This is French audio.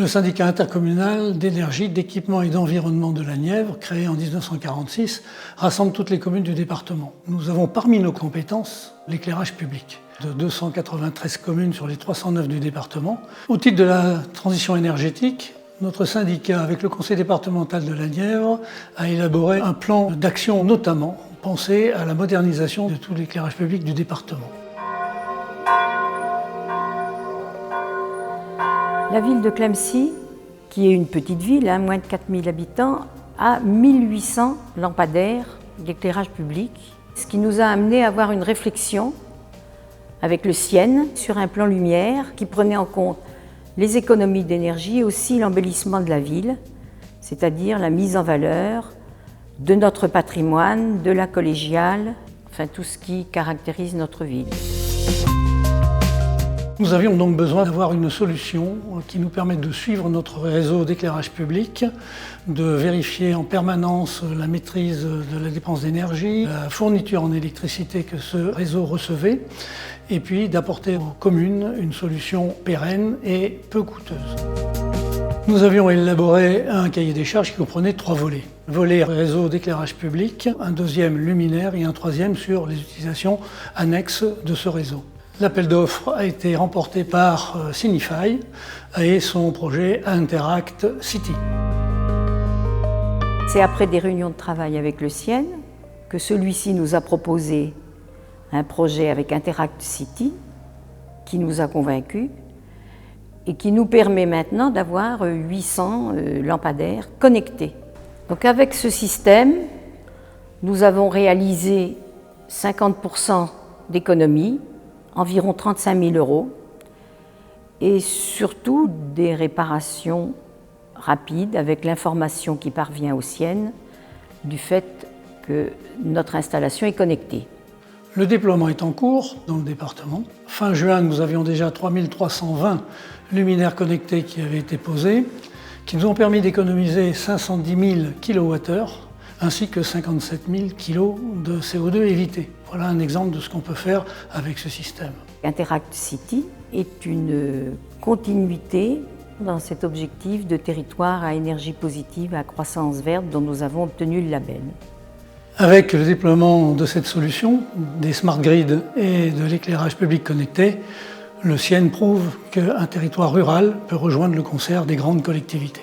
Le syndicat intercommunal d'énergie, d'équipement et d'environnement de la Nièvre, créé en 1946, rassemble toutes les communes du département. Nous avons parmi nos compétences l'éclairage public de 293 communes sur les 309 du département. Au titre de la transition énergétique, notre syndicat, avec le conseil départemental de la Nièvre, a élaboré un plan d'action notamment pensé à la modernisation de tout l'éclairage public du département. La ville de Clamecy, qui est une petite ville, moins de 4000 habitants, a 1800 lampadaires d'éclairage public, ce qui nous a amené à avoir une réflexion avec le CIEN sur un plan lumière qui prenait en compte les économies d'énergie et aussi l'embellissement de la ville, c'est-à-dire la mise en valeur de notre patrimoine, de la collégiale, enfin tout ce qui caractérise notre ville. Nous avions donc besoin d'avoir une solution qui nous permette de suivre notre réseau d'éclairage public, de vérifier en permanence la maîtrise de la dépense d'énergie, la fourniture en électricité que ce réseau recevait, et puis d'apporter aux communes une solution pérenne et peu coûteuse. Nous avions élaboré un cahier des charges qui comprenait 3 volets. Volet réseau d'éclairage public, un deuxième luminaire et un troisième sur les utilisations annexes de ce réseau. L'appel d'offres a été remporté par Signify et son projet Interact City. C'est après des réunions de travail avec le CIEN que celui-ci nous a proposé un projet avec Interact City qui nous a convaincus et qui nous permet maintenant d'avoir 800 lampadaires connectés. Donc avec ce système, nous avons réalisé 50% d'économies, environ 35 000 €, et surtout des réparations rapides avec l'information qui parvient au CIEN du fait que notre installation est connectée. Le déploiement est en cours dans le département. Fin juin, nous avions déjà 3320 luminaires connectés qui avaient été posés, qui nous ont permis d'économiser 510 000 kWh ainsi que 57 000 kg de CO2 évités. Voilà un exemple de ce qu'on peut faire avec ce système. Interact City est une continuité dans cet objectif de territoire à énergie positive à croissance verte dont nous avons obtenu le label. Avec le déploiement de cette solution, des smart grids et de l'éclairage public connecté, le CIEN prouve qu'un territoire rural peut rejoindre le concert des grandes collectivités.